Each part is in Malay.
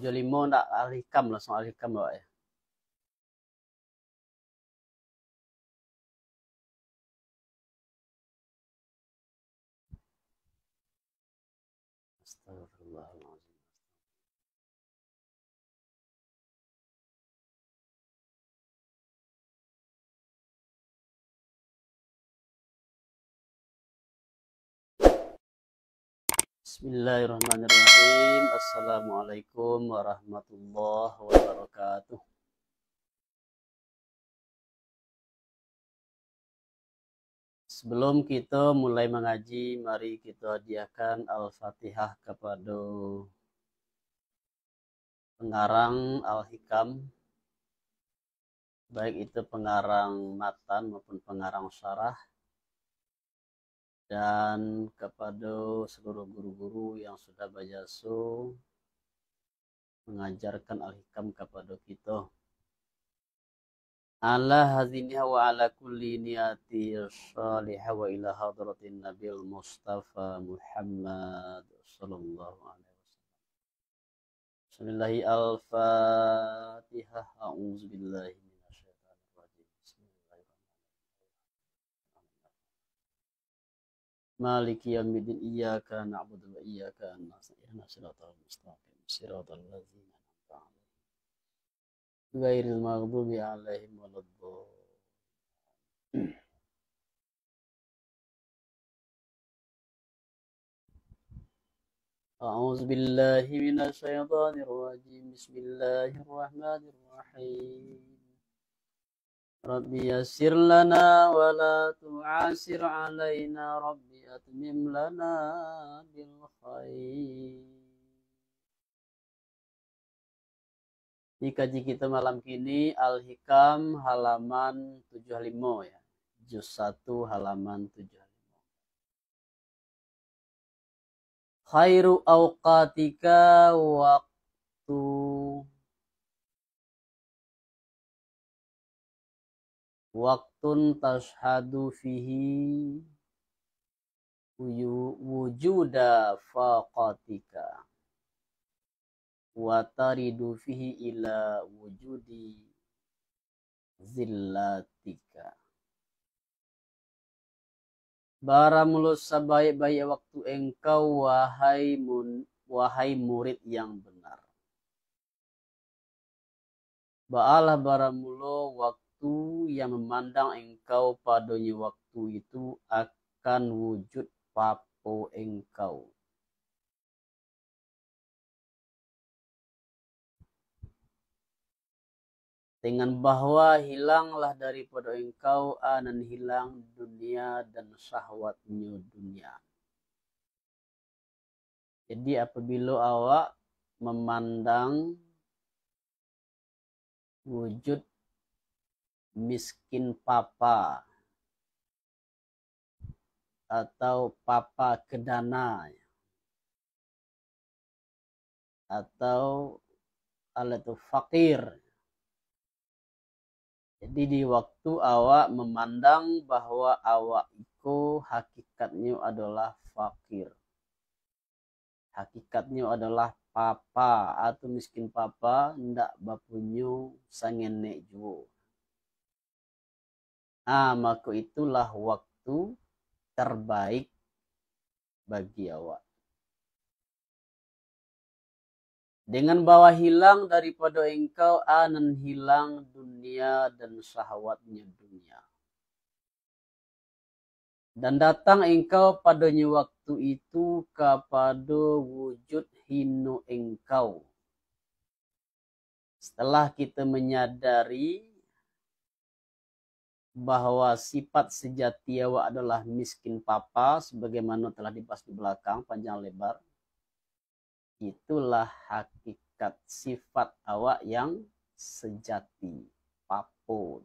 75 nak al-hikam, langsung al-hikam Pak ya. Astagfirullahaladzim. Bismillahirrahmanirrahim. Assalamualaikum warahmatullahi wabarakatuh. Sebelum kita mulai mengaji, mari kita hadiahkan Al-Fatihah kepada pengarang Al-Hikam, baik itu pengarang matan maupun pengarang syarah, dan kepada seluruh guru-guru yang sudah berjasa mengajarkan Al-Hikam kepada kita. Ala haziniha wa ala kulli niyati salihah wa ila hadratin nabil Mustafa Muhammad sallallahu alaihi wasallam. Bismillahi al-Fatihah. A'udzu billahi minasyaitonir rajim. Bismillahirrahmanirrahim. Maliki yaumiddin, iyyaka na'budu wa iyyaka nasta'in. Ihdinas siratal mustaqim, siratal ladzina an'amta 'alaihim ghairil maghdubi 'alaihim waladdallin. A'udzu billahi minasyaitonir rajim. Bismillahirrahmanirrahim. Rabbi yassir lana wa la tu'asir 'alaina. Rabbi atmim lana bil khair. Di kaji kita malam kini Al-Hikam halaman 75 ya. Juz 1 halaman 75. Khairu awqatika waktun tashhadu fihi wujuda faqatika wa taridu fihi ila wujudi zillatika. Baramulus sebaik-baik waktu engkau wahai murid yang benar. Ba'alah baramulo waktu yang memandang engkau padanya waktu itu akan wujud papo engkau. Dengan bahwa hilanglah daripada engkau anan hilang dunia dan syahwatnya dunia. Jadi apabila awak memandang wujud miskin papa atau papa kedana atau alatu fakir. Jadi di waktu awak memandang bahwa awak itu hakikatnya adalah fakir. Hakikatnya adalah papa atau miskin papa, ndak bapunyo sangenek juo. Maka itulah waktu terbaik bagi awak. Dengan bahwa hilang daripada engkau anan hilang dunia dan syahwatnya dunia. Dan datang engkau padanya waktu itu kepada wujud hino engkau. Setelah kita menyadari bahwa sifat sejati awak adalah miskin papa, sebagaimana telah dibahas di belakang panjang lebar. Itulah hakikat sifat awak yang sejati, papo.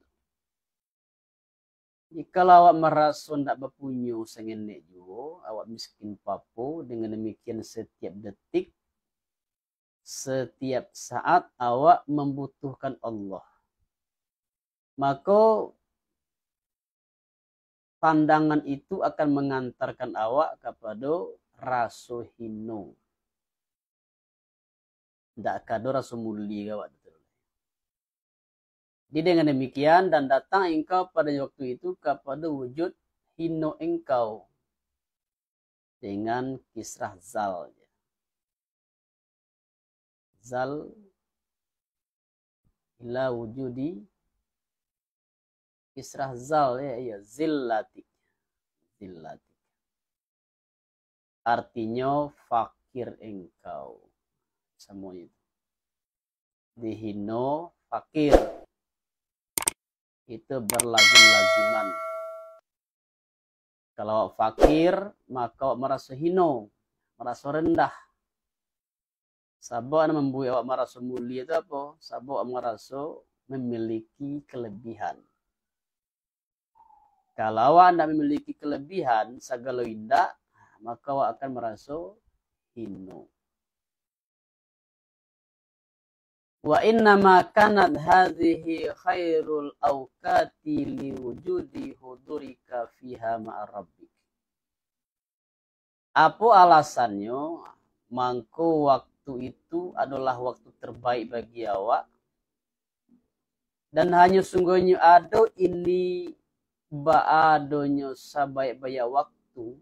Jika awak merasa tidak berpunya sengenek juga, awak miskin papo, dengan demikian setiap detik, setiap saat awak membutuhkan Allah. Maka pandangan itu akan mengantarkan awak kepada rasa hino. ndak kadora sumuli gawat. Jadi dengan demikian dan datang engkau pada waktu itu kepada wujud hino engkau dengan kisrah zal. Zal ila wujudi kisrah zal ya zillati. Zillati. Artinya fakir engkau. Semua itu. Dihino fakir. Itu berlazim-laziman. Kalau fakir, maka merasa hino, merasa rendah. Sabuk membuat awak merasa mulia itu apa? Sabuk merasa memiliki kelebihan. Kalau awak tidak memiliki kelebihan, segala indah, maka awak akan merasa hino. Wa innama kanat hadhihi khairul awqati liwujudi hudurika fiha ma'a rabbik. Apa alasannya? Mangko waktu itu adalah waktu terbaik bagi awak. Dan hanya sungguhnya ada ini ba'adonya sabaik-baik waktu.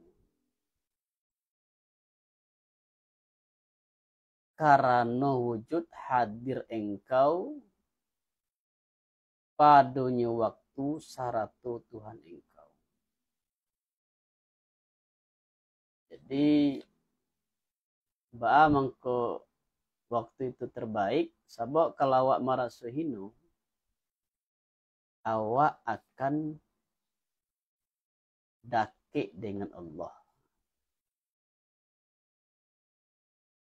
Karena wujud hadir engkau padanya waktu saratu Tuhan engkau. Jadi ba'a mangko waktu itu terbaik sebab kalau awak merasa hino awak akan dakik dengan Allah.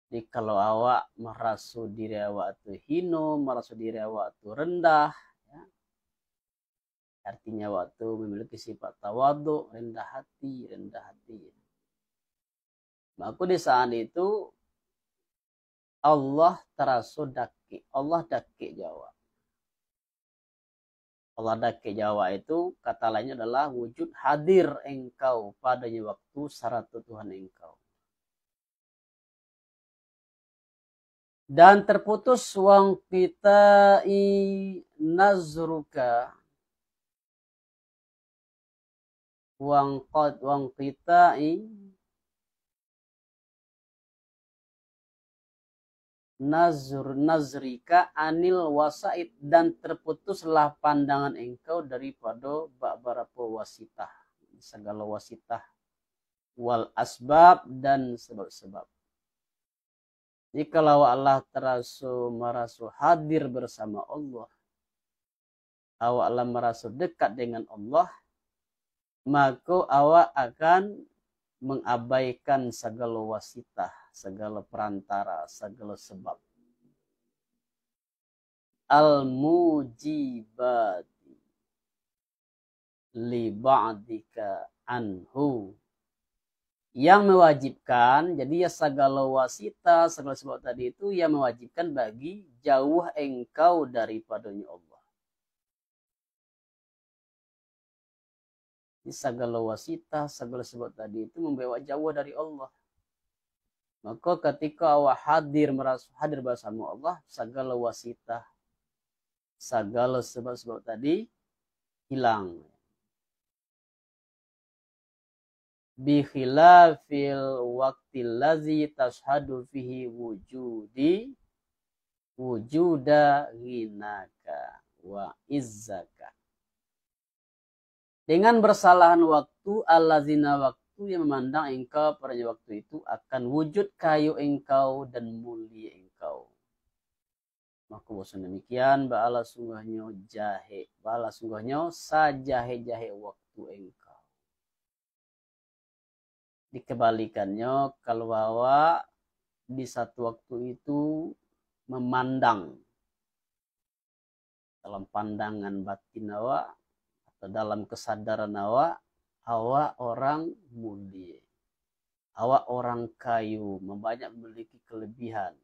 Jadi kalau awak merasa diri awak itu hino, merasa diri awak itu rendah, ya, artinya awak itu memiliki sifat tawadhu, rendah hati. Maka di saat itu Allah terasa dakik, Allah dakik Jawa. Allah dakik Jawa itu kata lainnya adalah wujud hadir engkau padanya waktu saratu Tuhan engkau. Dan terputus wang kita nazruka wang kita nazrika anil wasaid dan terputuslah pandangan engkau daripada beberapa wasitah, segala wasitah wal asbab dan sebab-sebab. Jikalau Allah merasa hadir bersama Allah, awak merasa dekat dengan Allah, maka awak akan mengabaikan segala wasitah, segala perantara, segala sebab. Al-mujibati li ba'dika anhu. Yang mewajibkan, jadi ya segala wasita, segala sebab tadi itu yang mewajibkan bagi jauh engkau daripadanya Allah. Jadi segala wasita, segala sebab tadi itu membawa jauh dari Allah. Maka ketika awak merasa hadir bersama Allah, segala wasita, segala sebab-sebab tadi hilang. Bi khilafil waqtil ladzi tashhadu fihi wujuda ghinaka wa izzaka. Dengan bersalahan waktu allazina waktu yang memandang engkau pada waktu itu akan wujud kayu engkau dan mulia engkau. Maka bosan demikian ba'ala sungguhnya sajahe-jahe waktu engkau. Dikebalikannya kalau awak di satu waktu itu memandang dalam pandangan batin awak atau dalam kesadaran awak orang mulia, awak orang kayu, banyak memiliki kelebihan,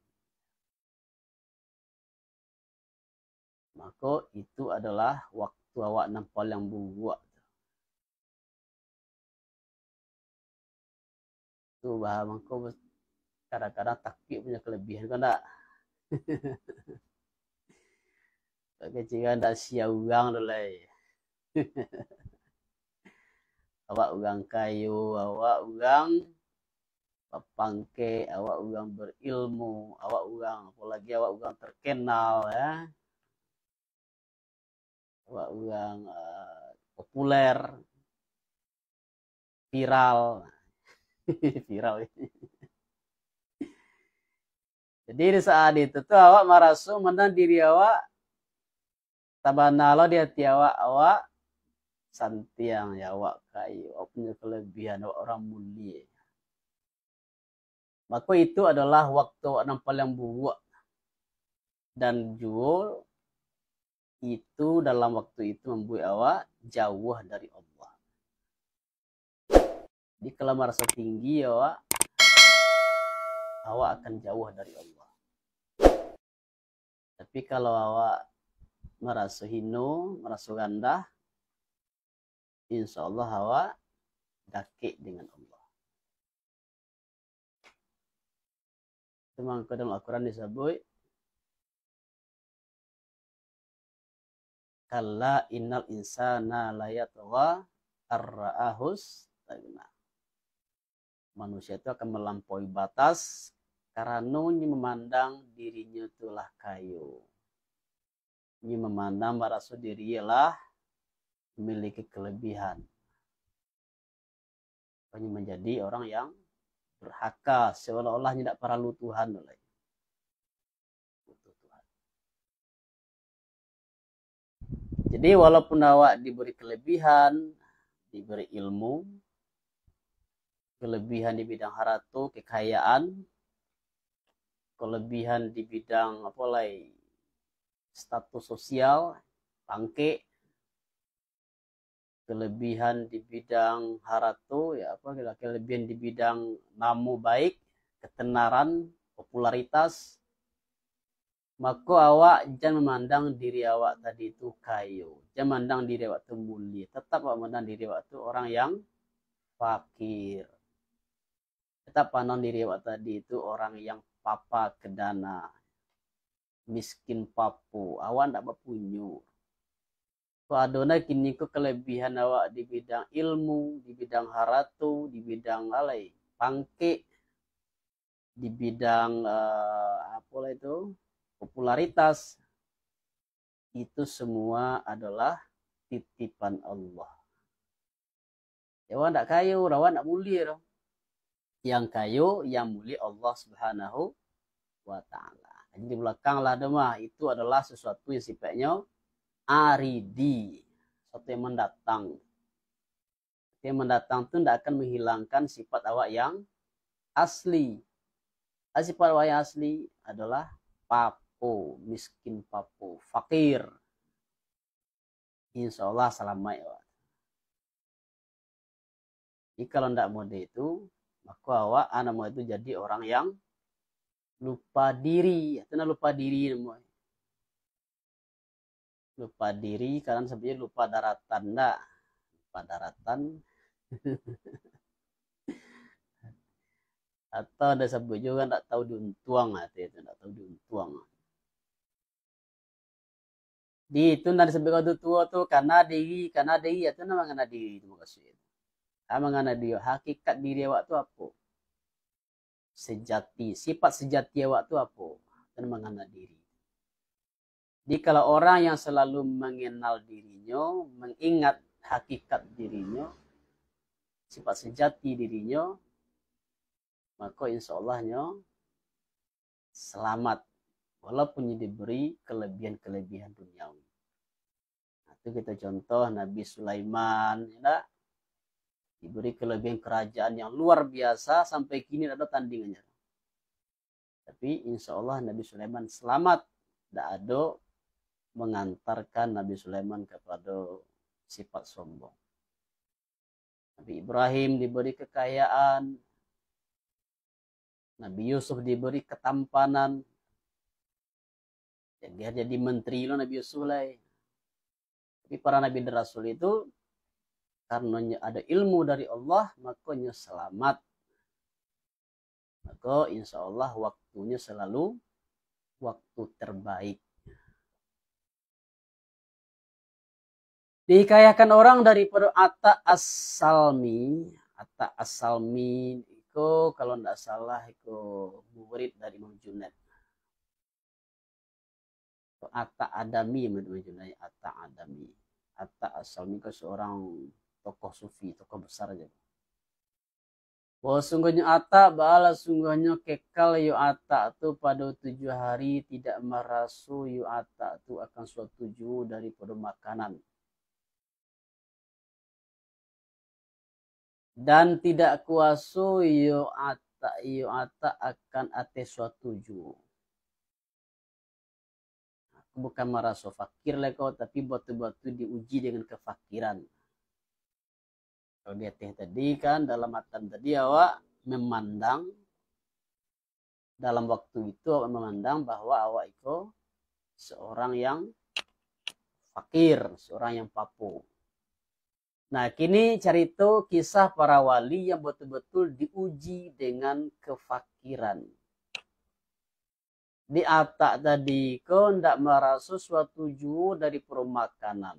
maka itu adalah waktu awak nampak yang buat. Itu bahwa maka kadang-kadang takbir punya kelebihan kan tak? Kecilan tak sia ugang dulu. Awak ugang kayu, awak ugang pangke, awak ugang berilmu, awak ugang apalagi awak ugang terkenal ya. Awak ugang populer, viral. Viral. Jadi di saat itu tuh awak merasu menang diri awak tabanalo dia tiawak awak santiang ya awak kayu, awak punya kelebihan, awak orang mulia. Maka itu adalah waktu yang paling buruk dan juga itu dalam waktu itu membuat awak jauh dari Allah. Di kalau merasa tinggi awak akan jauh dari Allah. Tapi kalau awak merasa hino, merasa rendah, insya Allah awak dakik dengan Allah. Memang dalam Al-Quran disebut kalla innal insana layatgha ar-ra'ahus tagna. Manusia itu akan melampaui batas karena memandang dirinya itulah kayu. Ini memandang merasa diri ialah memiliki kelebihan. Ini menjadi orang yang berhaka seolah-olah tidak perlu Tuhan. Jadi walaupun awak diberi kelebihan, diberi ilmu, kelebihan di bidang harta, kekayaan, kelebihan di bidang status sosial, pangke, kelebihan di bidang harta, kelebihan di bidang namu baik, ketenaran, popularitas, maka awak jangan memandang diri awak tadi itu kayu. Jangan memandang diri awak itu mulia. Tetap awak memandang diri awak itu orang yang fakir. Tetap pandang diri awak tadi itu orang yang papa kedana. Miskin papu. Awak tidak berpunyur. Adona kini ke kelebihan awak di bidang ilmu, di bidang haratu, di bidang pangke, di bidang popularitas, itu semua adalah titipan Allah. Rawan tak kayu, rawan tak mulia. Yang kayu, yang mulia Allah Subhanahu wa Ta'ala. Jadi di belakang lademah itu adalah sesuatu yang sifatnya aridi, sesuatu yang mendatang. Yang mendatang itu tidak akan menghilangkan sifat awak yang asli. Sifat awak yang asli adalah papo, miskin papo, fakir. Insya Allah selamat ya. Jadi kalau tidak mode itu, maka awak mau itu jadi orang yang lupa diri. Karena lupa diri namanya. Lupa diri karena sebenarnya lupa daratan. Enggak. Lupa daratan. Atau ada sebut juga tidak tahu diuntuang. Tidak tahu diuntuang. Di itu nanti sebut kau tua tuh karena diri itu nama karena diri itu maksudnya. Mengana dia hakikat diri awak tu apa? Sejati, sifat sejati awak tu apa? Dan mengana diri. Jadi kalau orang yang selalu mengenal dirinya, mengingat hakikat dirinya, sifat sejati dirinya, maka insya Allahnya selamat. Walaupun diberi kelebihan-kelebihan duniawi. Nah, itu kita contoh Nabi Sulaiman, ya, diberi kelebihan kerajaan yang luar biasa sampai kini ada tandingannya. Tapi insya Allah Nabi Sulaiman selamat. Tidak ada mengantarkan Nabi Sulaiman kepada sifat sombong. Nabi Ibrahim diberi kekayaan. Nabi Yusuf diberi ketampanan. Jadi menteri lo Nabi Yusuf lah. Tapi para Nabi dan Rasul itu karena ada ilmu dari Allah, makanya selamat. Maka insya Allah waktunya selalu waktu terbaik. Dihikayakan orang daripada Atta As-Salmi. Atta As-Salmi itu kalau tidak salah itu murid dari Imam Junaid. Atta Adami, Imam Junaid. Atta Adami. Atta As-Salmi itu seorang tokoh sufi, tokoh besar aja. Bahwa sungguhnya Atta bala sungguhnya kekal yu Atta tu pada 7 hari tidak merasu yu Atta tu akan suatu tujuh daripada makanan. Dan tidak kuasu yu Atta akan ate suatu tujuh. Aku bukan merasu fakir lah kau, tapi batu-batu diuji dengan kefakiran. Kalau dia tadi kan dalam matan tadi awak memandang dalam waktu itu awak memandang bahwa awak itu seorang yang fakir, seorang yang papu. Nah, kini cerita kisah para wali yang betul-betul diuji dengan kefakiran. Di Atta tadi kau tidak merasa suatu tujuh dari permakanan.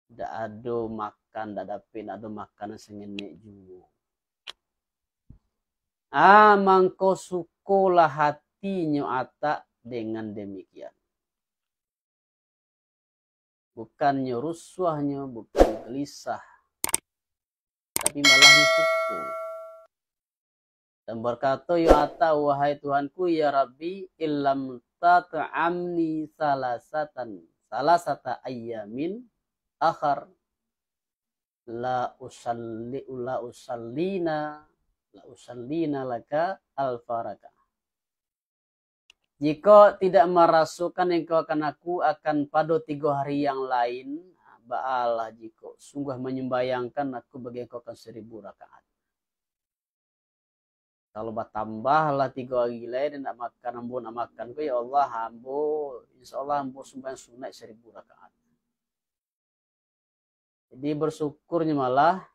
Tidak ada makan, tidak ada makanan sengenek juga. Mangko sukolah hatinya Atta dengan demikian. Bukannya ruswahnya, bukan gelisah, tapi malah syukur. Dan berkata, ya Atta, wahai Tuhanku, ya Rabbi, illam tat'amni salasata ayyamin akhar la usallina laka al-faraka. Jika tidak merasukan engkau akan aku akan pada 3 hari yang lain, ba'alah jika sungguh menyembayangkan aku bagi engkau akan 1000 rakaat. Kalau bertambahlah 3 hari lain dan nak makan ku ya Allah hambo, insyaallah hambo sembahyang sunat 1000 rakaat. Jadi bersyukurnya malah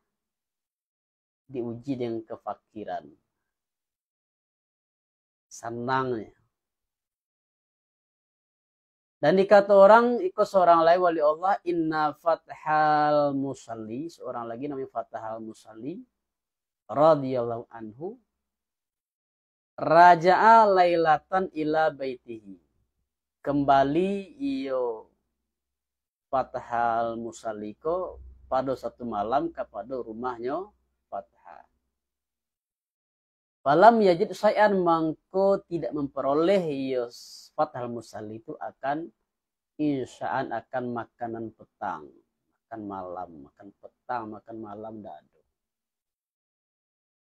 diuji dengan kefakiran. Senangnya. Dan dikata orang, ikut seorang lain wali Allah, inna fathal musalli, seorang lagi namanya Fathal Musalli, radhiyallahu anhu, raja'a lailatan ila baitihi. Kembali iyo Fathal Musalli ko pada satu malam kepada rumahnya Fathal. Falam yajid syai'an mangko tidak memperoleh iyo Fathal Musalli itu akan isya'an akan makanan petang, makan malam, makan petang, makan malam dado.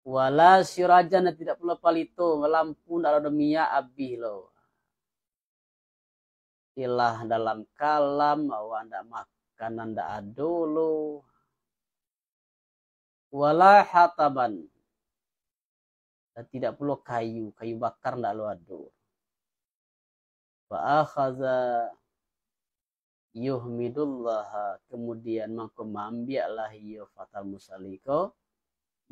Wala sirajan tidak pula palito, lampu ndak ada minyak abih lo. Ilah dalam kalam awak ndak makanan ndak ada lo. Wala hataban. Dan tidak pula kayu bakar ndak lo ada. Fa akhadha yuhmidullah, kemudian maka mambiaklah ya Fathal Musalli ko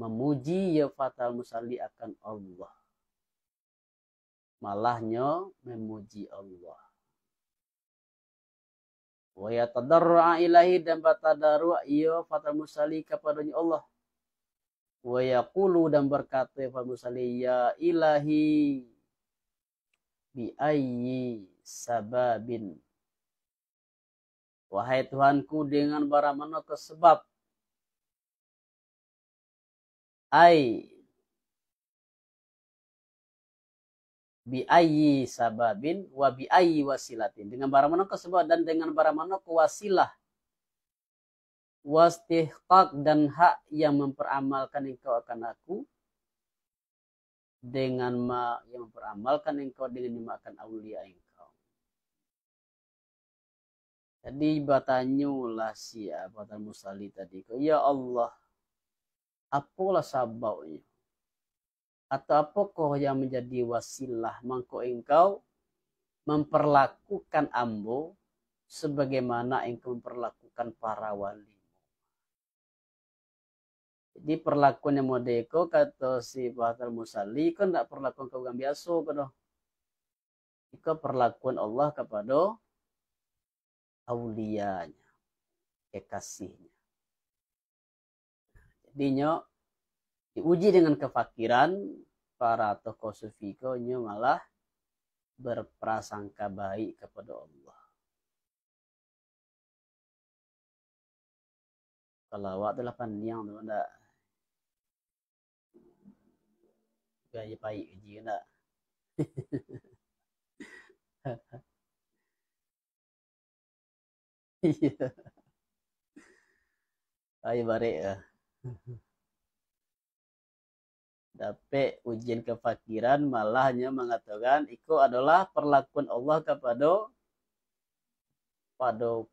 memuji ya Fathal Musalli akan Allah, malahnya memuji Allah. Wa yatadarra ilahi, dan bertadarru ya Fathal Musalli kepadanya Allah. Wa yaqulu, dan berkata ya Fathal Musalli, ya ilahi bi ayyi sababin, wahai Tuhanku dengan bara mana sebab, ai bi ayyi sababin wa bi ayyi wasilatin, dengan bara mana sebab dan dengan bara mana wasilah, wastihqaq, dan hak yang memperamalkan engkau akan aku, dengan yang memperamalkan engkau dengan dimakan aulia engkau. Jadi bertanyalah si Fathal Musalli tadi, ya Allah, apalah sababnya? Atau apakah yang menjadi wasilah mangko engkau memperlakukan ambo sebagaimana engkau memperlakukan para wali? Jadi perlakuan yang modeko kata si Fathal Musalli kan tidak perlakuan kau yang biasa kan. Itu perlakuan Allah kepada auliyanya, kekasihnya. Jadinya diuji dengan kefakiran, para tokoh sufi malah berprasangka baik kepada Allah. Kalau awak tu 8 yang tu enggak gaya baik je enggak. Iya. Ayo barek ya. Tapi ujian kefakiran malahnya mengatakan itu adalah perlakuan Allah kepada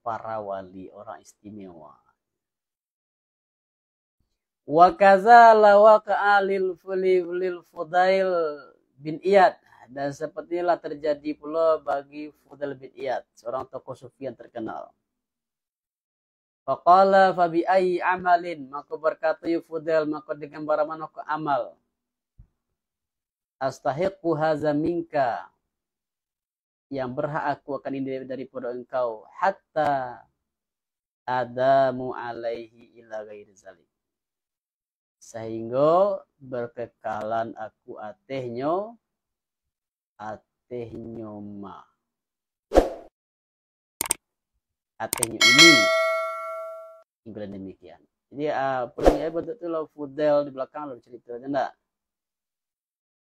para wali, orang istimewa. Wa kaza lawaqa lil Fudail bin Iyad, dan sepertilah terjadi pula bagi Fudail bin Iyad, seorang tokoh sufi yang terkenal. Faqala fa bi ayyi amalin, maka berkata Fudail, maka dengan bara mana amal, astahiqu hadza minka, yang berhak aku akan ini daripada engkau, hatta adamu alaihi ila ghairi zalik, sehingga berkekalan aku atehnya ma atehnya ini ingin demikian. Jadi pulang betul lo Fudel di belakang lo cerita enggak,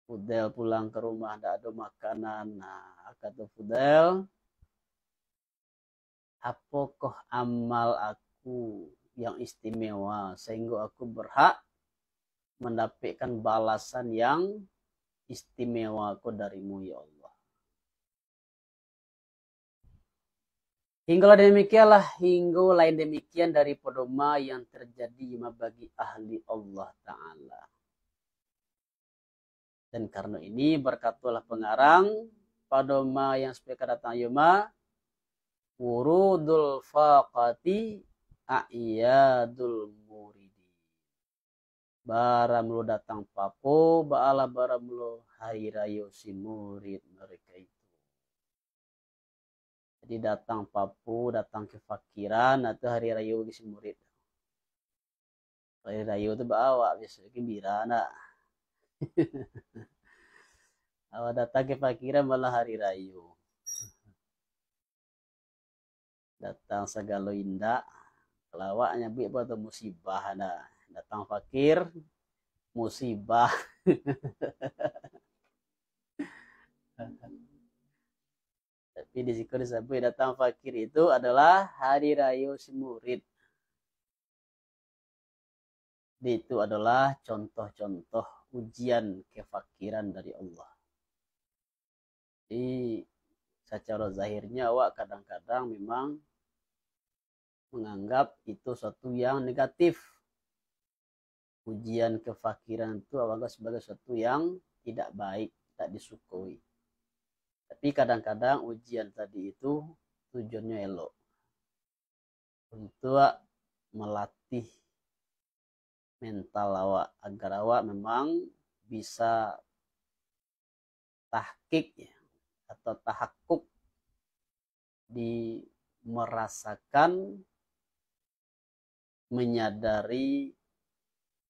Fudel pulang ke rumah enggak ada makanan. Nah, kata Fudel, apakah amal aku yang istimewa sehingga aku berhak mendapatkan balasan yang istimewa aku darimu ya Allah. Hingga demikianlah, hingga lain demikian dari pedoma yang terjadi bagi ahli Allah Ta'ala. Dan karena ini berkatalah pengarang, padoma yang sepeka datang yuma, wurudul faqati a'yadul muridi. Baramlo datang papo, ba'ala baramlo hari raya si murid mereka itu. Jadi datang papu, datang kefakiran, atau hari raya si murid. Hari raya itu bawa, biasa gembira nak. Awak datang kefakiran malah hari raya. Datang segala indah, kalau awak nyabik pada musibah nak. Datang fakir, musibah. Tapi di situ disebut datang fakir itu adalah hari raya si murid. Itu adalah contoh-contoh ujian kefakiran dari Allah. Jadi secara zahirnya awak kadang-kadang memang menganggap itu sesuatu yang negatif. Ujian kefakiran itu awak anggap sebagai sesuatu yang tidak baik, tidak disukui. Tapi kadang-kadang ujian tadi itu tujuannya elok, untuk melatih mental awak agar awak memang bisa tahqiq ya, atau tahakkuk di merasakan, menyadari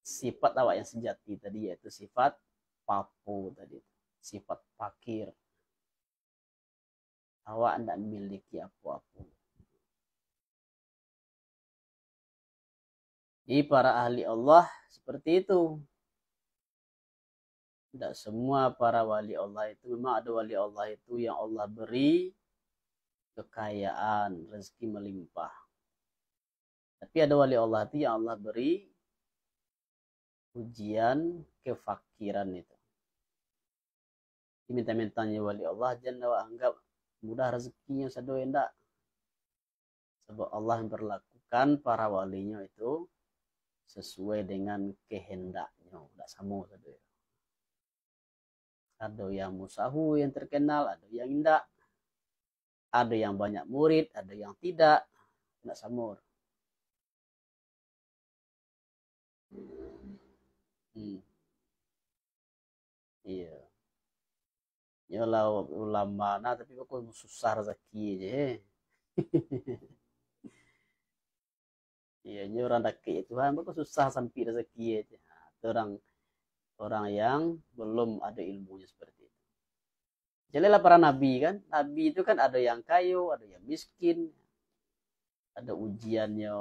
sifat awak yang sejati tadi, yaitu sifat papu tadi, sifat fakir. Awak tidak memiliki apa-apa. Jadi para ahli Allah seperti itu. Tidak semua para wali Allah itu, memang ada wali Allah itu yang Allah beri kekayaan, rezeki melimpah. Tapi ada wali Allah itu yang Allah beri ujian kefakiran itu. Diminta-mintanya wali Allah, jangan awak anggap mudah rezekinya sado enggak. Sebab Allah yang berlakukan para walinya itu sesuai dengan kehendaknya, tidak sama sado. Ada yang musahu yang terkenal, ada yang tidak. Ada yang banyak murid, ada yang tidak. Tidak sama. Iya. Nyolah ulama nah tapi kok susah rezeki aja. Iya, orang daki Tuhan kok susah sampai rezeki aja. Nah, itu orang orang yang belum ada ilmunya seperti itu. Jadilah para nabi kan, nabi itu kan ada yang kayu, ada yang miskin, ada ujiannya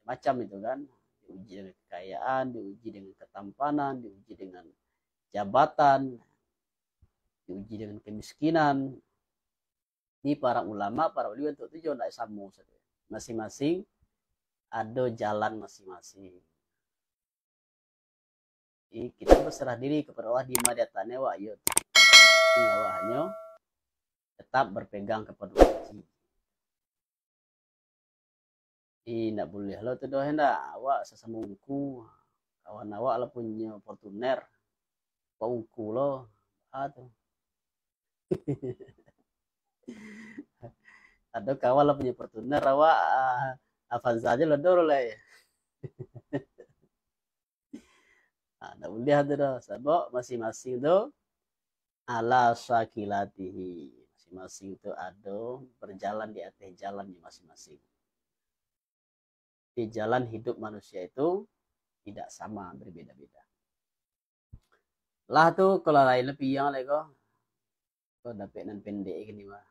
macam-macam itu kan. Diuji dengan kekayaan, diuji dengan ketampanan, diuji dengan jabatan, diuji dengan kemiskinan. Ini para ulama, para wali untuk tujuan tidak sama. Masing-masing ada jalan masing-masing. Jadi kita berserah diri kepada Allah di madiatannya wa ayo. Hanya tetap berpegang kepada wajib. Tidak boleh lo tuh doa hendak awak sesama ungku kawan awak lah punya Fortuner kau ungku lo tuh ada kawan lah punya Fortuner awak Avanza aja lo dulu lah ya. Tidak boleh ada dah sebab masing-masing tuh ala syakilatihi, masing-masing itu ada berjalan di atas jalannya masing-masing. Di jalan hidup manusia itu tidak sama, berbeda-beda. Lah tuh kalau lain lebih yang lagi kok dapat nan pendek ini mah